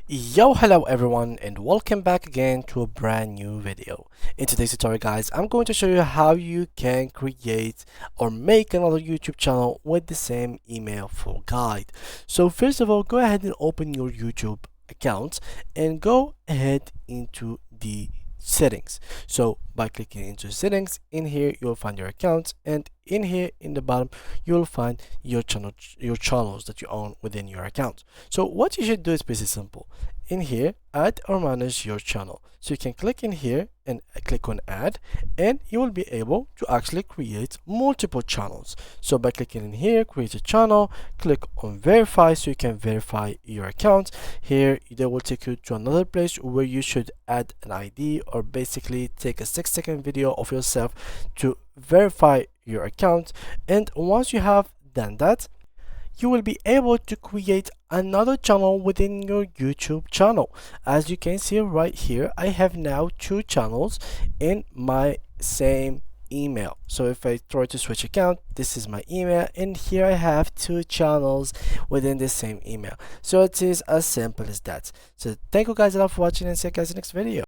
Yo, hello everyone, and welcome back again to a brand new video. In today's tutorial, guys, I'm going to show you how you can create or make another YouTube channel with the same email for guide. So first of all, go ahead and open your YouTube account and go ahead into the settings. So by clicking into settings, in here you'll find your account, and in here in the bottom you'll find your channels that you own within your account. So what you should do is pretty simple. In here, add or manage your channel. So you can click in here and click on add, and you will be able to actually create multiple channels. So by clicking in here, create a channel, click on verify so you can verify your account. Here they will take you to another place where you should add an ID, or basically take a 6-second video of yourself to verify your account. And once you have done that, you will be able to create another channel within your YouTube channel. As you can see right here, I have now 2 channels in my same email. So if I try to switch account, this is my email, and here I have 2 channels within the same email. So it is as simple as that. So thank you guys a lot for watching, and see you guys in the next video.